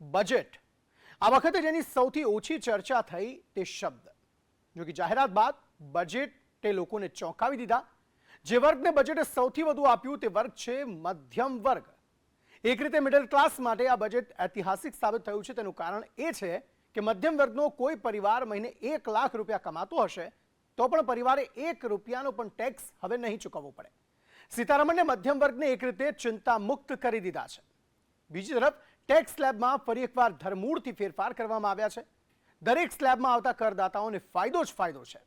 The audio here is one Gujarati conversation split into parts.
બજેટ આ વખતે જેની સૌથી ઓછી ચર્ચા થઈ તે શબ્દ, જો કે જાહેરાત બાદ બજેટે લોકોને ચોંકાવી દીધા। જે વર્ગને બજેટે સૌથી વધુ આપ્યું તે વર્ગ છે મધ્યમ વર્ગ। એક રીતે મિડલ ક્લાસ માટે આ બજેટ ઐતિહાસિક સાબિત થયું છે। તેનું કારણ એ છે કે મધ્યમ વર્ગનો કોઈ પરિવાર મહિને 1 લાખ રૂપિયા કમાતો હશે તો પણ પરિવારે 1 રૂપિયાનો પણ ટેક્સ હવે નહીં ચૂકવવો પડે। સીતારમણે મધ્યમ વર્ગને એક રીતે ચિંતા મુક્ત કરી દીધા છે। બીજી તરફ ટેક્સ સ્લેબમાં ફરી એકવાર ધરમૂળથી ફેરફાર કરવામાં આવ્યા છે। દરેક સ્લેબમાં આવતા કરદાતાઓને ફાયદો જ ફાયદો છે।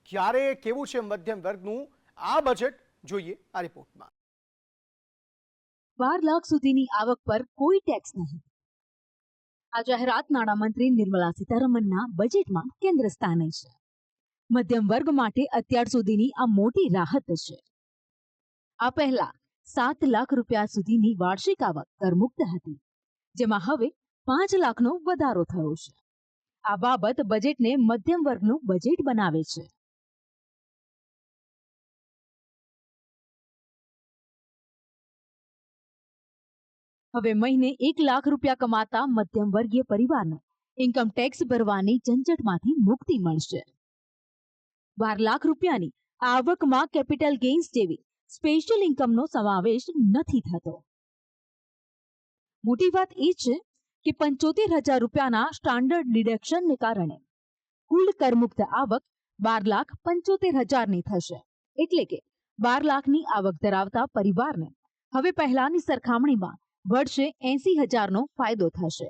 ક્યારે કેવું છે મધ્યમ વર્ગનું આ બજેટ, જોઈએ આ રિપોર્ટમાં। 12 લાખ સુધીની આવક પર કોઈ ટેક્સ નહીં। આ જાહેરાત નાણામંત્રી નિર્મલા સીતારમણના બજેટમાં કેન્દ્ર સ્થાને છે। મધ્યમ વર્ગ માટે અત્યાર સુધીની આ મોટી રાહત છે। આ પહેલા 7 લાખ રૂપિયા સુધીની વાર્ષિક આવક કરમુક્ત હતી, જેમાં હવે 5 લાખનો વધારો થયો છે। આ બાબત બજેટને મધ્યમ વર્ગનું બજેટ બનાવે છે। હવે મહિને 1 લાખ રૂપિયા કમાતા મધ્યમ વર્ગીય પરિવારને ઇન્કમ ટેક્સ ભરવાની ઝંઝટમાંથી મુક્તિ મળશે। 12 લાખ રૂપિયાની આવકમાં કેપિટલ ગેઇન્સ જેવી સ્પેશિયલ ઇન્કમનો સમાવેશ નથી થતો। મોટી વાત એ છે કે 75,000 રૂપિયાના સ્ટાન્ડર્ડ ડિડક્શનને કારણે કુલ કરમુક્ત આવક 12,75,000ની થશે। એટલે કે 12 લાખની આવક ધરાવતા પરિવારને હવે પહેલાની સરખામણીમાં વર્ષે 80,000નો ફાયદો થશે।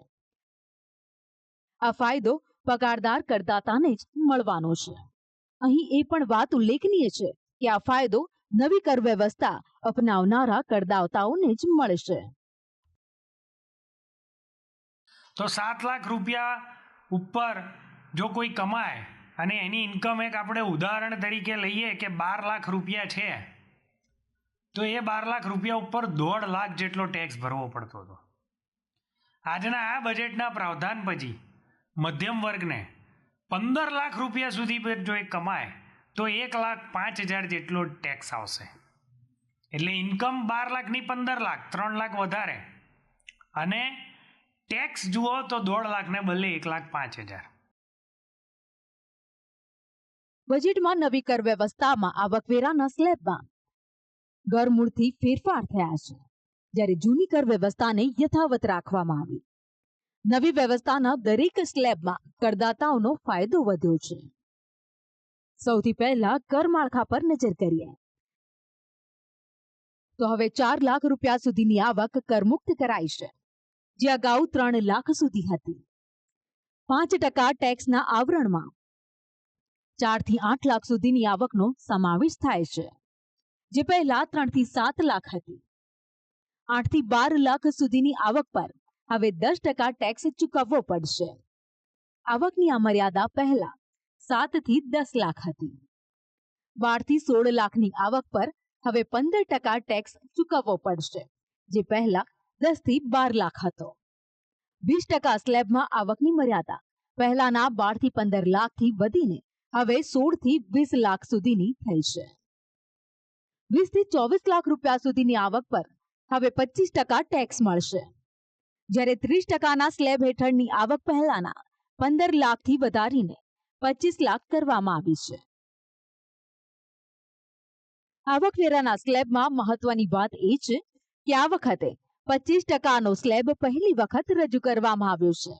આ ફાયદો પગારદાર કરદાતાને જ મળવાનો છે। અહીં એ પણ વાત ઉલ્લેખનીય છે કે આ ફાયદો નવી કર વ્યવસ્થા અપનાવનારા કરદાતાઓને જ મળશે। તો 7 લાખ રૂપિયા ઉપર જો કોઈ કમાય અને એની ઇન્કમ એક આપણે ઉદાહરણ તરીકે લઈએ કે 12 લાખ રૂપિયા છે, તો એ 12 લાખ રૂપિયા ઉપર 1.5 લાખ જેટલો ટેક્સ ભરવો પડતો હતો। આજના આ બજેટના પ્રાવધાન પછી મધ્યમ વર્ગને 15 લાખ રૂપિયા સુધી જો એ કમાય તો 1,05,000 જેટલો ટેક્સ આવશે। એટલે ઇન્કમ 12 લાખની 15 લાખ, 3 લાખ વધારે, અને ટેક્સ જુઓ તો 1.5 લાખને બદલે 1,05,000। બજેટમાં નવી કર વ્યવસ્થામાં આવકવેરાના સ્લેબમાં ધરમૂળથી ફેરફાર થયા છે, જ્યારે જૂની કર વ્યવસ્થાને યથાવત રાખવામાં આવી। નવી વ્યવસ્થાના દરેક સ્લેબમાં કરદાતાઓનો ફાયદો વધ્યો છે। સૌથી પહેલા કર માળખા પર નજર કરીએ તો હવે 4 લાખ રૂપિયા સુધીની આવક કરમુક્ત કરાઈ છે, જે અગાઉ 3 લાખ સુધી હતી। 5% ટેક્સના આવરણમાં 4 થી 8 લાખ સુધીની આવકનો સમાવેશ થાય છે, જે પહેલા 3 થી 7 લાખ હતી। 8 થી 12 લાખ સુધીની આવક પર હવે 10% ટેક્સ ચૂકવવો પડશે। આવકની આ મર્યાદા પહેલા 7 થી 10 લાખ હતી। 12 થી 16 લાખની આવક પર હવે 15% ટેક્સ ચૂકવવો પડશે, જે પહેલા 10 થી 12 લાખ હતો। 20% સ્લેબમાં આવકની મર્યાદા પહેલાના 12 થી 15 લાખથી વધીને હવે 16 થી 20 લાખ સુધીની થઈ છે। 20 થી 24 લાખ રૂપિયા સુધીની આવક પર હવે 25% ટેક્સ મળશે, જ્યારે 30%ના સ્લેબ હેઠળની આવક પહેલાના 15 લાખથી વધારીને 25 લાખ કરવામાં આવી છે। આવકવેરાના સ્લેબમાં મહત્વની વાત એ છે કે આ વખતે 25%નો સ્લેબ પહેલી વખત રજૂ કરવામાં આવ્યો છે,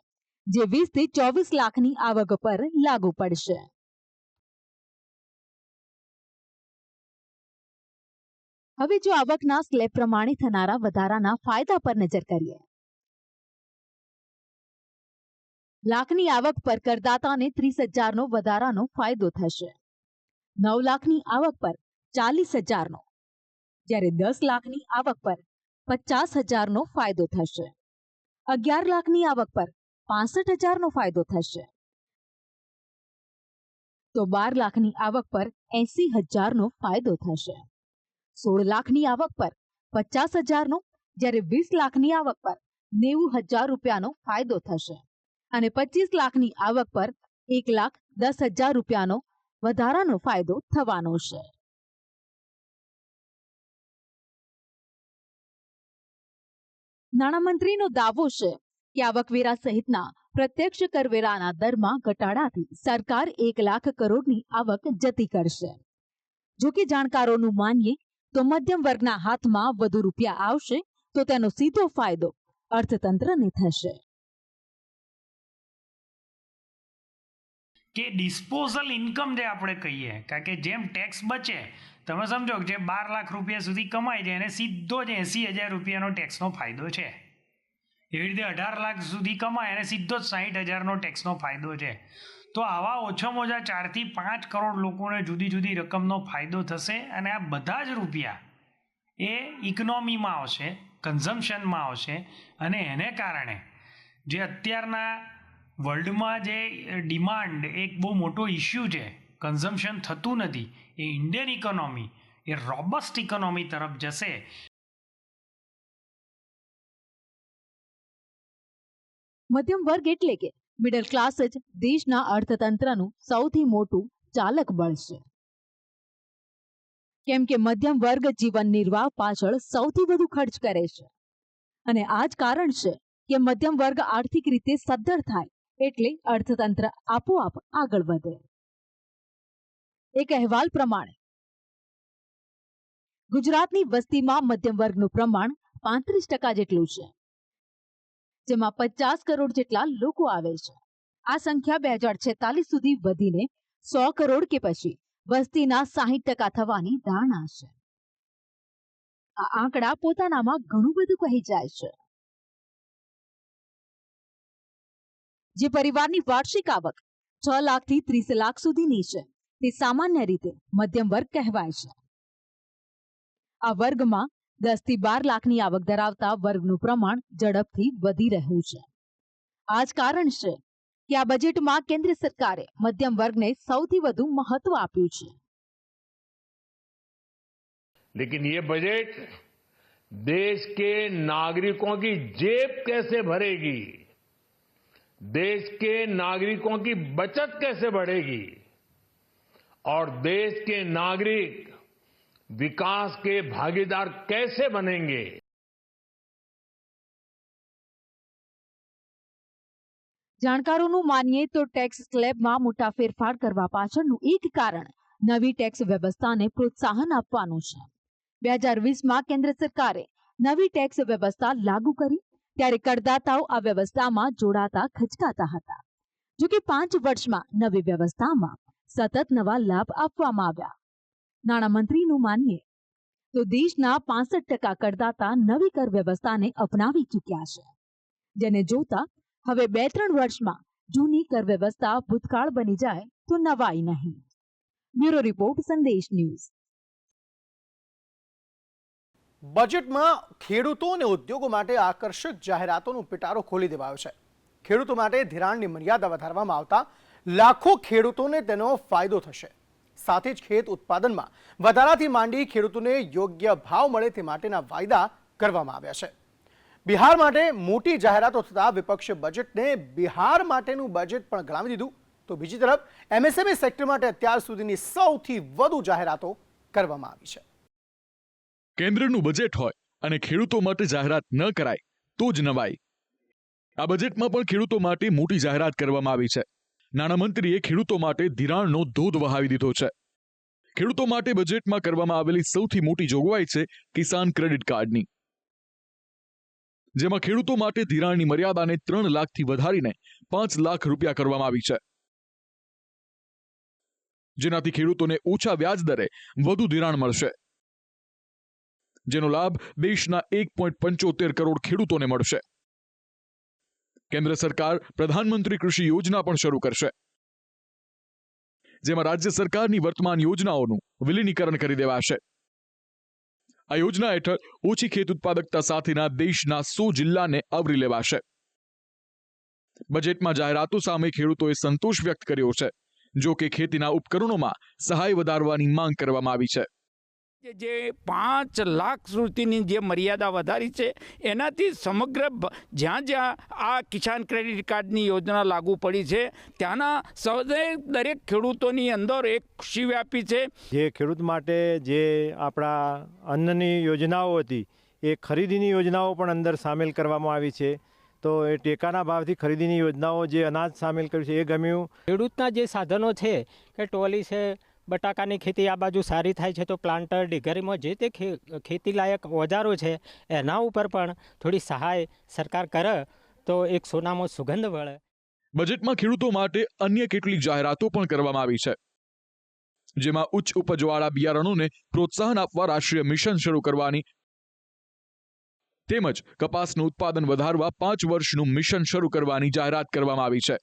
જે 20 થી 24 લાખની આવક પર લાગુ પડશે। હવે જો આવકના સ્લેબ પ્રમાણે થનારા વધારાના ફાયદા પર નજર કરીએ, લાખની આવક પર કરદાતાને 30,000નો વધારાનો ફાયદો થશે। 9 લાખની આવક પર 40,000નો, જ્યારે 10 લાખની આવક પર 50,000નો ફાયદો થશે। 11 લાખની આવક પર 65,000નો ફાયદો થશે, તો 12 લાખની આવક પર 80,000નો ફાયદો થશે। 16 લાખની આવક પર 50,000નો, જ્યારે 20 લાખની આવક પર 90,000 રૂપિયાનો ફાયદો થશે, અને 25 લાખની આવક પર 1,10,000 રૂપિયાનો વધારાનો ફાયદો થવાનો છે। નાણામંત્રીનો દાવો છે કે આવકવેરા સહિતના પ્રત્યક્ષ કરવેરાના દરમાં ઘટાડાથી સરકાર 1 લાખ કરોડની આવક જતી કરશે. જો કે જાણકારોનું માનીએ તો મધ્યમ વર્ગના હાથમાં વધુ રૂપિયા આવશે તો તેનો સીધો ફાયદો અર્થતંત્રને થશે. કે ડિસ્પોઝલ ઇન્કમ જે આપણે કહીએ, કારણ કે જેમ ટેક્સ બચે, તમે સમજો કે જે 12 લાખ રૂપિયા સુધી કમાય છે એને સીધો જ 80,000 રૂપિયાનો ટેક્સનો ફાયદો છે. એવી રીતે 18 લાખ સુધી કમાય એને સીધો જ 60,000નો ટેક્સનો ફાયદો છે. તો આવા ઓછામાં ઓછા 4 થી 5 કરોડ લોકોને જુદી જુદી રકમનો ફાયદો થશે અને આ બધા જ રૂપિયા એ ઇકોનોમીમાં આવશે, કન્ઝમ્પશનમાં આવશે અને એને કારણે જે અત્યારના વર્લ્ડમાં જે ડિમાન્ડ એક બહુ મોટો ઇસ્યુ છે, કન્ઝમ્પશન થતું નથી, એ ઇન્ડિયન ઇકોનોમી એ રોબસ્ટ ઇકોનોમી તરફ જશે. મધ્યમ વર્ગ એટલે કે મિડલ ક્લાસ જ દેશના અર્થતંત્રનું સૌથી મોટું ચાલક બળ છે. કેમ કે મધ્યમ વર્ગ જીવન નિર્વાહ પાછળ સૌથી વધુ ખર્ચ કરે છે અને આ જ કારણ છે કે મધ્યમ વર્ગ આર્થિક રીતે સદ્ધર થાય એટલે અર્થતંત્ર આપોઆપ આગળ વધે. એક અહેવાલ પ્રમાણે ગુજરાતની વસ્તીમાં મધ્યમ વર્ગનું પ્રમાણ 35% જેટલું છે, જેમાં 50 કરોડ જેટલા લોકો આવે છે. આ સંખ્યા 2046 સુધી વધીને 100 કરોડ કે પછી વસ્તીના 60% થવાની ધારણા છે. આ આંકડા પોતાનામાં ઘણું બધું કહી જાય છે. જે પરિવારની વાર્ષિક આવક 6 લાખથી 30 લાખ સુધીની છે તે સામાન્ય રીતે મધ્યમ વર્ગ કહેવાય છે. આ વર્ગમાં 10 થી 12 લાખની આવક ધરાવતા વર્ગનું પ્રમાણ ઝડપથી વધી રહ્યું છે. આ જ કારણ છે કે આ બજેટમાં કેન્દ્ર સરકારે મધ્યમ વર્ગને સૌથી વધુ મહત્વ આપ્યું છે. लेकिन ये बजट देश के नागरिकों की जेब कैसे भरेगी, देश के नागरिकों की बचत कैसे बढ़ेगी और देश के नागरिक विकास के भागीदार कैसे बनेंगे, જાણકારોનું માનીએ તો ટેક્સ સ્લેબમાં મોટા ફેરફાર કરવા પાછળનું એક કારણ નવી ટેક્સ વ્યવસ્થાને પ્રોત્સાહન આપવાનું છે. 2020માં કેન્દ્ર સરકારે નવી ટેક્સ વ્યવસ્થા લાગુ કરી ત્યારે કરદાતાઓ આ વ્યવસ્થામાં જોડાતા ખચકાતા હતા. જો કે 5 વર્ષમાં નવી વ્યવસ્થામાં સતત નવા લાભ આપવામાં આવ્યા. નાણામંત્રીનું માનીએ તો દેશના 65% કરદાતા નવી કર વ્યવસ્થાને અપનાવી ચૂક્યા છે, જેને જોતા હવે 2-3 વર્ષમાં જૂની કર વ્યવસ્થા ભૂતકાળ બની જાય તો નવાઈ નહીં. બ્યુરો રિપોર્ટ, સંદેશ ન્યૂઝ. બજેટમાં ખેડૂતો અને ઉદ્યોગો માટે આકર્ષક જાહેરાતોનો પિટારો ખોલી દેવાયો છે. ખેડૂતો માટે ધિરાણની મર્યાદા વધારવામાં આવતા લાખો ખેડૂતોને તેનો ફાયદો થશે. સાથે જ ખેત ઉત્પાદનમાં વધારાથી માંડી ખેડૂતોને યોગ્ય ભાવ મળે તે માટેના વાયદા કરવામાં આવ્યા છે. બિહાર માટે મોટી જાહેરાતો થતા વિપક્ષે બજેટને બિહાર માટેનું બજેટ પણ ગણાવી દીધું. તો બીજી તરફ એમએસએમઈ સેક્ટર માટે અત્યાર સુધીની સૌથી વધુ જાહેરાતો કરવામાં આવી છે. કેન્દ્રનું બજેટ હોય અને ખેડૂતો માટે જાહેરાત ન કરાય તો જ નવાઈ. આ બજેટમાં પણ ખેડૂતો માટે મોટી જાહેરાત કરવામાં આવી છે. નાણામંત્રીએ ખેડૂતો માટે ધિરાણનો ધોધ વહાવી દીધો છે. ખેડૂતો માટે બજેટમાં કરવામાં આવેલી સૌથી મોટી જોગવાઈ છે કિસાન ક્રેડિટ કાર્ડની, જેમાં ખેડૂતો માટે ધિરાણની મર્યાદાને 3 લાખથી વધારીને 5 લાખ રૂપિયા કરવામાં આવી છે, જેનાથી ખેડૂતોને ઓછા વ્યાજ દરે વધુ ધિરાણ મળશે, જેનો લાભ દેશના 1.75 કરોડ ખેડૂતોને મળશે. કેન્દ્ર સરકાર પ્રધાનમંત્રી કૃષિ યોજના પણ શરૂ કરશે, જેમાં રાજ્ય સરકારની વર્તમાન યોજનાઓનું વિલીનીકરણ કરી દેવાશે. આ યોજના હેઠળ ઓછી ખેત ઉત્પાદકતા સાથેના દેશના 100 જિલ્લાને આવરી લેવાશે. બજેટમાં જાહેરાતો સામે ખેડૂતોએ સંતોષ વ્યક્ત કર્યો છે. જો કે ખેતીના ઉપકરણોમાં સહાય વધારવાની માંગ કરવામાં આવી છે. જે 5 લાખ સુધીની જે મર્યાદા વધારી છે એનાથી સમગ્ર જ્યાં જ્યાં આ કિસાન ક્રેડિટ કાર્ડની યોજના લાગુ પડી છે ત્યાંના દરેક ખેડૂતોની અંદર એક ખુશી વ્યાપી છે. જે ખેડૂત માટે જે આપણા અન્નની યોજનાઓ હતી એ ખરીદીની યોજનાઓ પણ અંદર સામેલ કરવામાં આવી છે. તો એ ટેકાના ભાવથી ખરીદીની યોજનાઓ જે અનાજ સામેલ કર્યું છે એ ગમ્યું. ખેડૂતના જે સાધનો છે કે ટોલી છે, બટાકાની ખેતી આ બાજુ સારી થાય છે તો પ્લાન્ટર, ડિગરીમાં જે તે ખેતીલાયક ઓજારો છે એના ઉપર પણ થોડી સહાય સરકાર કરે તો એક સોનામાં સુગંધ વળે. બજેટમાં ખેડૂતો માટે અન્ય કેટલીક જાહેરાતો પણ કરવામાં આવી છે, જેમાં ઉચ્ચ ઉપજવાળા બિયારણોને પ્રોત્સાહન આપવા રાષ્ટ્રીય મિશન શરૂ કરવાની તેમજ કપાસનું ઉત્પાદન વધારવા 5 વર્ષનું મિશન શરૂ કરવાની જાહેરાત કરવામાં આવી છે.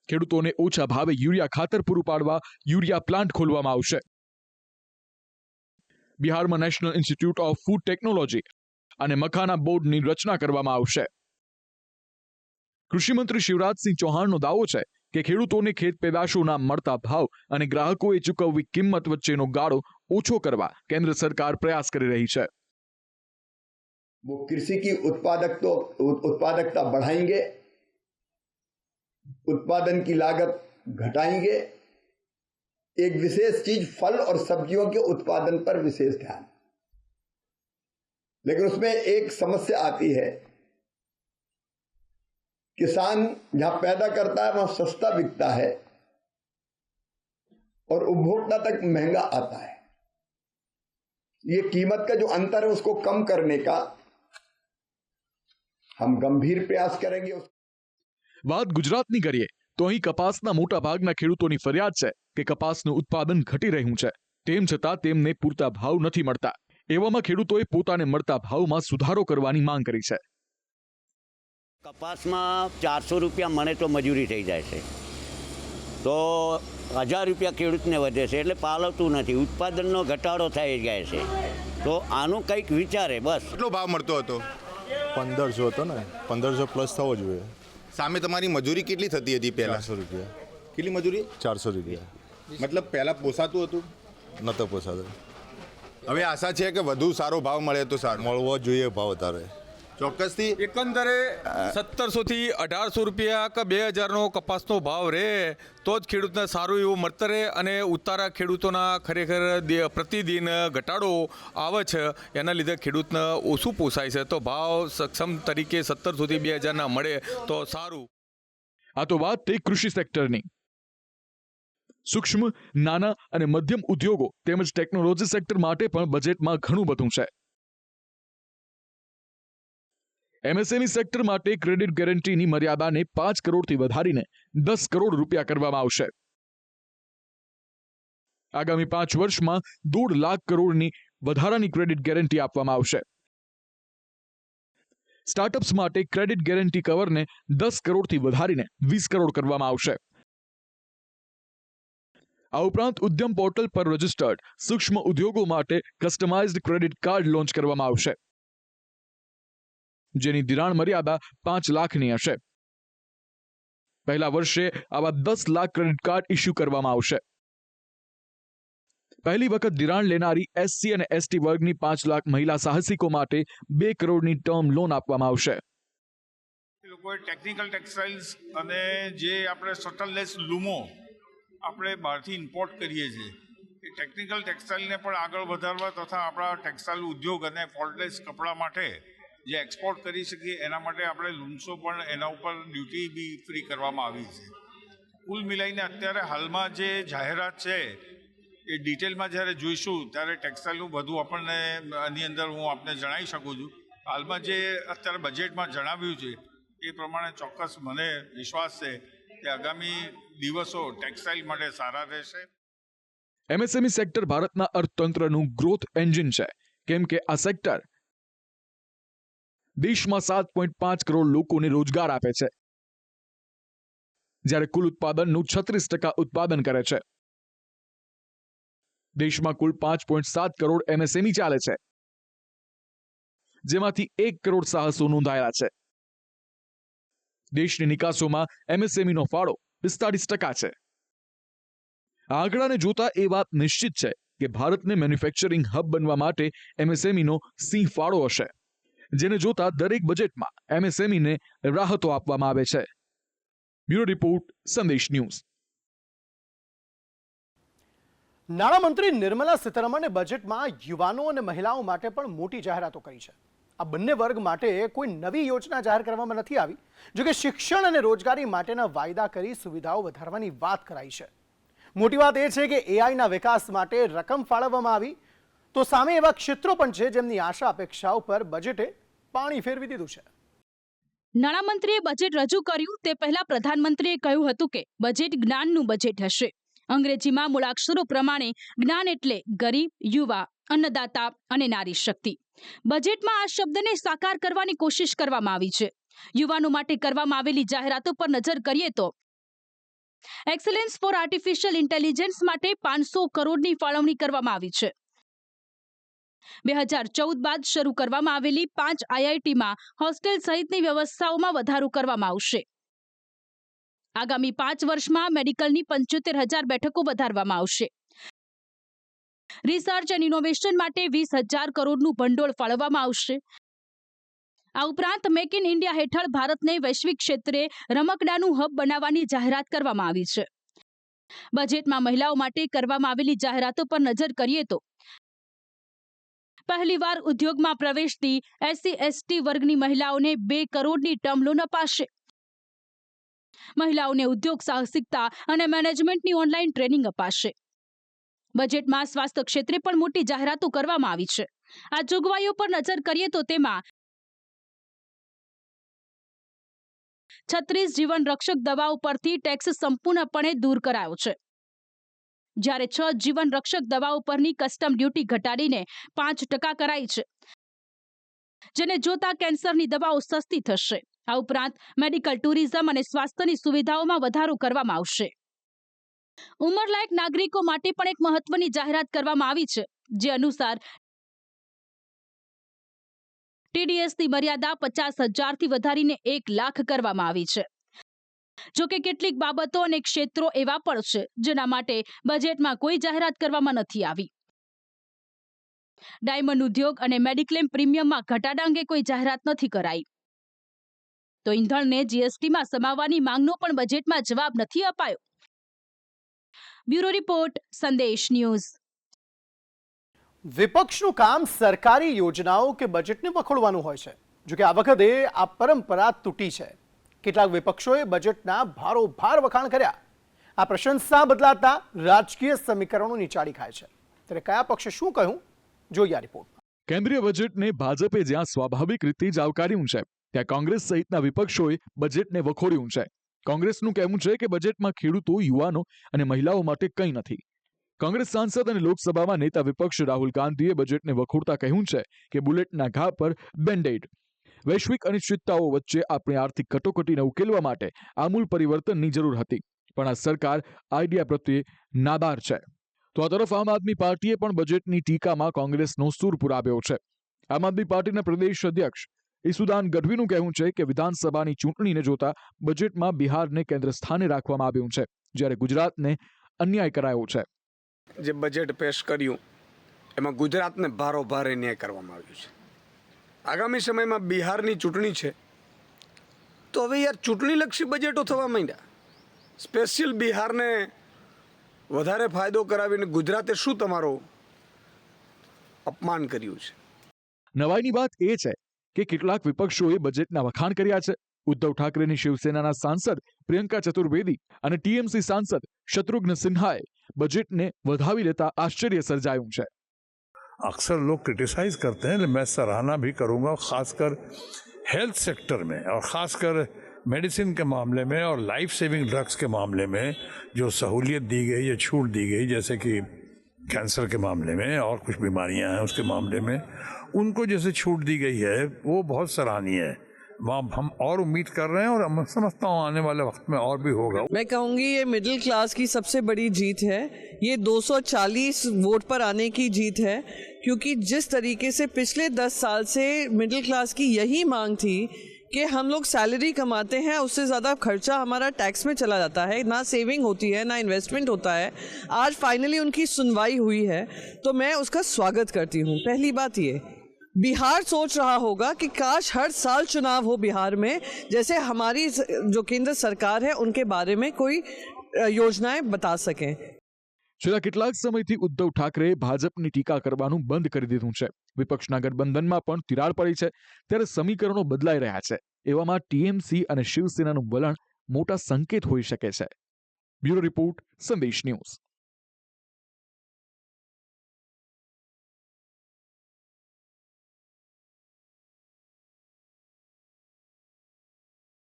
ખેડૂતોને ઓછા ભાવે યુરિયા ખાતર પૂરું પાડવા યુરિયા પ્લાન્ટ ખોલવામાં આવશે. બિહારમાં national institute of food technology અને મખાના બોર્ડની રચના કરવામાં આવશે. કૃષિમંત્રી શિવરાજસિંહ ચૌહાણનો દાવો છે કે ખેડૂતોને ખેત પેદાશોના મળતા ભાવ અને ગ્રાહકોએ ચૂકવવી કિંમત વચ્ચેનો ગાળો ઓછો કરવા કેન્દ્ર સરકાર પ્રયાસ કરી રહી છે. वो कृषि की उत्पादकता बढ़ाएंगे, उत्पादन की लागत घटाएंगे. एक विशेष चीज फल और सब्जियों के उत्पादन पर विशेष ध्यान. लेकिन उसमें एक समस्या आती है, किसान जहां पैदा करता है वहां सस्ता बिकता है और उपभोक्ता तक महंगा आता है. ये कीमत का जो अंतर है उसको कम करने का हम गंभीर प्रयास करेंगे. વાત ગુજરાતની કરીએ તો અહીં કપાસના મોટા ભાગના ખેડૂતોની ફરિયાદ છે કે કપાસનું ઉત્પાદન ઘટી રહ્યું છે, તેમ છતાં તેમને પૂરતા ભાવ નથી મળતા. એવામાં ખેડૂતોએ પોતાને મળતા ભાવમાં સુધારો કરવાની માંગ કરી છે. કપાસમાં 400 રૂપિયા મને તો મજૂરી થઈ જાય છે, તો 1000 રૂપિયા ખેડૂતને વધે છે, એટલે પાલવતું નથી, ઉત્પાદનનો ઘટાડો થઈ જાય છે. તો આનું કંઈક વિચારે બસ. કેટલો ભાવ મળતો હતો? 1500 હતો ને, 1500 પ્લસ થવો જોઈએ. સામે તમારી મજૂરી કેટલી થતી હતી પહેલા? 400 રૂપિયા. કેટલી મજૂરી? 400 રૂપિયા. મતલબ પહેલા પોસાતું હતું? નતો પોસાતો. હવે આશા છે કે વધુ સારો ભાવ મળે તો સારું. મળવો જોઈએ ભાવ તારે. ચોક્કસથી એકંદરે 1700 થી 1800 રૂપિયા કે 2000નો કપાસનો ભાવ રહે તો જ ખેડૂતને સારું એવું મળતર રહે અને ઉતારા ખેડૂતોના ખરેખર પ્રતિદિન ઘટાડો આવે છે, એના લીધે ખેડૂતને ઓછું પોસાય છે. તો ભાવ સક્ષમ તરીકે 1700 થી 2000ના મળે તો સારું. આ તો વાત તે કૃષિ સેક્ટરની. સૂક્ષ્મ, નાના અને મધ્યમ ઉદ્યોગો તેમજ ટેકનોલોજી સેક્ટર માટે પણ બજેટમાં ઘણું બધું છે. એમએસએમઈ સેક્ટર માટે ક્રેડિટ ગેરંટીની મર્યાદાને 5 કરોડથી વધારીને 10 કરોડ રૂપિયા કરવામાં આવશે. આગામી 5 વર્ષમાં 1.5 લાખ કરોડની વધારાની ક્રેડિટ ગેરંટી આપવામાં આવશે. સ્ટાર્ટઅપ્સ માટે ક્રેડિટ ગેરંટી કવરને 10 કરોડથી વધારીને 20 કરોડ કરવામાં આવશે. આ ઉપરાંત ઉદ્યમ પોર્ટલ પર રજિસ્ટર્ડ સૂક્ષ્મ ઉદ્યોગો માટે કસ્ટમાઇઝ્ડ ક્રેડિટ કાર્ડ લોન્ચ કરવામાં આવશે, જેની ધિરાણ મર્યાદા 5 લાખની હશે. પહેલા વર્ષે આવા 10 લાખ ક્રેડિટ કાર્ડ ઇસ્યુ કરવામાં આવશે. પહેલી વખત ધિરાણ લેનારી એસસી અને એસટી વર્ગની 5 લાખ મહિલા સાહસિકો માટે 2 કરોડની ટર્મ લોન આપવામાં આવશે. લોકોએ ટેકનિકલ ટેક્સટાઇલ્સ અને જે આપણે શટલલેસ લૂમો આપણે બહારથી ઇમ્પોર્ટ કરીએ છીએ, એ ટેકનિકલ ટેક્સટાઇલને પણ આગળ વધારવા તથા આપણા ટેક્સટાઇલ ઉદ્યોગ અને ફોલ્ટલેસ કપડાં માટે જે એક્સપોર્ટ કરી શકીએ એના માટે આપણે લૂમ્સો પણ એના ઉપર ડ્યુટી બી ફ્રી કરવામાં આવી છે. કુલ મિલાઈને અત્યારે હાલમાં જે જાહેરાત છે એ ડિટેલમાં જ્યારે જોઈશું ત્યારે ટેક્સટાઇલનું બધું આપણને આની અંદર હું આપને જણાવી શકું છું. હાલમાં જે અત્યારે બજેટમાં જણાવ્યું છે એ પ્રમાણે ચોક્કસ મને વિશ્વાસ છે કે આગામી દિવસો ટેક્સટાઇલ માટે સારા રહેશે. એમએસએમઈ સેક્ટર ભારતના અર્થતંત્રનું ગ્રોથ એન્જિન છે, કેમ કે આ સેક્ટર દેશમાં 7.5 કરોડ લોકોને રોજગાર આપે છે, જ્યારે કુલ ઉત્પાદનનું 36% ઉત્પાદન કરે છે. દેશમાં કુલ 5.7 કરોડ એમએસએમઈ ચાલે છે, જેમાંથી 1 કરોડ સાહસો નોંધાયેલા છે. દેશની નિકાસોમાં એમએસએમઈનો ફાળો 45% છે. આ આંકડાને જોતા એ વાત નિશ્ચિત છે કે ભારતને મેન્યુફેક્ચરિંગ હબ બનવા માટે એમએસએમઈનો સિંહ ફાળો હશે, જેને જોતા દરેક બજેટમાં એમએસએમઈને રાહતો આપવામાં આવે છે. બ્યુરો રિપોર્ટ, સંદેશ ન્યૂઝ. નાણામંત્રી નિર્મલા સીતારમણે બજેટમાં યુવાનો અને મહિલાઓ માટે પણ મોટી જાહેરાતો કરી છે. આ બંને વર્ગ માટે કોઈ નવી યોજના જાહેર કરવામાં નથી આવી. જોકે શિક્ષણ અને રોજગારી માટેના વાયદા કરી સુવિધાઓ વધારવાની વાત કરાઈ છે. મોટી વાત એ છે કે એઆઈના વિકાસ માટે રકમ ફાળવવામાં આવી, તો સામે એવા ક્ષેત્રો પણ છે જેમની આશા અપેક્ષાઓ પર બજેટે પાણી ફેરવી દીધું છે. નાણામંત્રીએ બજેટ રજૂ કર્યું તે પહેલા પ્રધાનમંત્રીએ કહ્યું હતું કે બજેટ જ્ઞાનનું બજેટ હશે. અંગ્રેજીમાં મૂળાક્ષરો પ્રમાણે જ્ઞાન એટલે ગરીબ, યુવા, અન્નદાતા અને નારી શક્તિ. બજેટમાં આ શબ્દને સાકાર કરવાની કોશિશ કરવામાં આવી છે. યુવાનો માટે કરવામાં આવેલી જાહેરાતો પર નજર કરીએ તો એક્સેલન્સ ફોર આર્ટિફિશિયલ ઇન્ટેલિજન્સ માટે 500 કરોડની ફાળવણી કરવામાં આવી છે. 2014 બાદ શરૂ કરવામાં આવેલી 5 આઈઆઈટીમાં હોસ્ટેલ સહિતની વ્યવસ્થાઓમાં વધારો કરવામાં આવશે. આગામી 5 વર્ષમાં મેડિકલની 75,000 બેઠકો વધારવામાં આવશે. રિસર્ચ એન્ડ ઇનોવેશન માટે 20,000 કરોડનું ભંડોળ ફાળવવામાં આવશે. આ ઉપરાંત મેક ઇન ઇન્ડિયા હેઠળ ભારતને વૈશ્વિક ક્ષેત્રે રમકડાનું હબ બનાવવાની જાહેરાત કરવામાં આવી છે. બજેટમાં મહિલાઓ માટે કરવામાં આવેલી જાહેરાતો પર નજર કરીએ તો પહેલીવાર ઉદ્યોગમાં પ્રવેશતી SC/ST વર્ગની મહિલાઓને 2 કરોડની ટર્મ લોન અપાશે. મહિલાઓને ઉદ્યોગ સાહસિકતા અને મેનેજમેન્ટની ઓનલાઈન ટ્રેનિંગ અપાશે. બજેટમાં સ્વાસ્થ્ય ક્ષેત્રે પણ મોટી જાહેરાતો કરવામાં આવી છે. આ જોગવાઈઓ પર નજર કરીએ તો તેમાં 36 જીવન રક્ષક દવાઓ પરથી ટેક્સ સંપૂર્ણપણે દૂર કરાયો છે, જ્યારે 6 જીવન રક્ષક દવાઓ પરની કસ્ટમ ડ્યુટી ઘટાડીને 5% કરાઈ છે, જેને જોતા કેન્સરની દવાઓ સસ્તી થશે. આ ઉપરાંત મેડિકલ ટુરિઝમ અને સ્વાસ્થ્યની સુવિધાઓમાં વધારો કરવામાં આવશે. ઉંમરલાયક નાગરિકો માટે પણ એક મહત્વની જાહેરાત કરવામાં આવી છે, જે અનુસાર TDSની મર્યાદા 50,000થી વધારીને 1 લાખ કરવામાં આવી છે. જોકે કેટલીક બાબતો અને ક્ષેત્રો એવા પણ છે જેના માટે બજેટમાં કોઈ જાહેરાત કરવામાં નથી આવી. ડાયમંડ ઉદ્યોગ અને મેડિક્લેમ પ્રીમિયમમાં ઘટાડા અંગે કોઈ જાહેરાત નથી કરાઈ. તો ઈંધણને GSTમાં સમાવવાની માંગનો પણ બજેટમાં જવાબ નથી અપાયો. બ્યુરો રિપોર્ટ, સંદેશ ન્યૂઝ. વિપક્ષનું કામ સરકારી યોજનાઓ કે બજેટને વખોડવાનું હોય છે. જોકે આ વખતે આ પરંપરા તૂટી છે. કેટલાક વિપક્ષોએ બજેટના ભારોભાર વખાણ કર્યા. આ પ્રશંસા બદલાતા રાજકીય સમીકરણો નીચાડી ખાય છે. ત્યારે કયા પક્ષે શું કહ્યું, જોઈએ આ રિપોર્ટમાં. કેન્દ્રીય બજેટને ભાજપે જ્યાં સ્વાભાવિક રીતે જ આવકાર્યું છે, ત્યાં કોંગ્રેસ સહિતના વિપક્ષોએ બજેટને વખોડ્યું છે. કોંગ્રેસનું કહેવું છે કે બજેટમાં ખેડૂતો, યુવાનો અને મહિલાઓ માટે કંઈ નથી. કોંગ્રેસ સાંસદ અને લોકસભામાં નેતા વિપક્ષ રાહુલ ગાંધીએ બજેટને વખોડતા કહ્યું છે કે બુલેટના ઘા પર બેન્ડેડ. વૈશ્વિક અનિશ્ચિતતાઓ વચ્ચે આપણી આર્થિક કટોકટીને ઉકેલવા માટે આમૂલ પરિવર્તનની જરૂર હતી, પણ આ સરકાર આઈડિયા પ્રત્યે નાદાર છે. તો આ તરફ આમ આદમી પાર્ટીએ પણ બજેટની ટીકામાં કોંગ્રેસનો સૂર પુરાવ્યો છે. આમ આદમી પાર્ટીના પ્રદેશ અધ્યક્ષ ઈસુદાન ગઢવીનું કહેવું છે કે વિધાનસભાની ચૂંટણીને જોતા બજેટમાં બિહારને કેન્દ્ર સ્થાને રાખવામાં આવ્યું છે, જ્યારે ગુજરાતને અન્યાય કરાયો છે. જે બજેટ પેશ કર્યું એમાં ગુજરાતને ભારોભાર અન્યાય કરવામાં આવ્યું છે. આગામી સમયમાં બિહારની ચૂંટણી છે, તો હવે યાર ચૂંટણીલક્ષી બજેટો થવા માંડ્યા. સ્પેશિયલ બિહારને વધારે ફાયદો કરાવીને ગુજરાતે શું તમારું અપમાન કર્યું છે. નવાઈની વાત એ છે કે કેટલાક વિપક્ષોએ બજેટના વખાણ કર્યા છે. ઉદ્ધવ ઠાકરેની શિવસેનાના સાંસદ પ્રિયંકા ચતુર્વેદી અને TMC સાંસદ શત્રુઘ્ન સિન્હાએ बजट વધાવી લેતા आश्चर्य સર્જાયું છે. अक्सर लोग क्रिटिसाइज करते हैं, मैं सराहना भी करूंगा, खासकर हेल्थ सेक्टर में और खासकर मेडिसिन के मामले में और लाइफ सेविंग ड्रग्स के मामले में जो सहूलियत दी गई या छूट दी गई, जैसे कि कैंसर के मामले में और कुछ बीमारियां हैं उसके मामले में उनको जैसे छूट दी गई है वो बहुत सराहनीय है. हम और उम्मीद कर रहे हैं और मैं समझता हूँ आने वाले वक्त में और भी होगा. मैं कहूँगी ये मिडिल क्लास की सबसे बड़ी जीत है. ये 240 वोट पर आने की जीत है, क्योंकि जिस तरीके से पिछले 10 साल से मिडिल क्लास की यही मांग थी कि हम लोग सैलरी कमाते हैं, उससे ज़्यादा खर्चा हमारा टैक्स में चला जाता है, ना सेविंग होती है ना इन्वेस्टमेंट होता है. आज फाइनली उनकी सुनवाई हुई है, तो मैं उसका स्वागत करती हूँ. पहली बात ये, बिहार सोच रहा होगा कि काश हर साल चुनाव हो बिहार में, जैसे हमारी जो केंद्र सरकार है उनके बारे में कोई योजनाएं बता सकें. છેલ્લા કેટલાક સમયથી ઉદ્ધવ ઠાકરેએ ભાજપની ટીકા કરવાનું બંધ કરી દીધું છે. વિપક્ષના ગઠબંધનમાં પણ તિરાડ પડી છે, ત્યારે સમીકરણો બદલાઈ રહ્યા છે. એવામાં ટીએમસી અને શિવસેનાનું વલણ મોટા સંકેત હોઈ શકે છે. બ્યુરો રિપોર્ટ, સંદેશ ન્યૂઝ.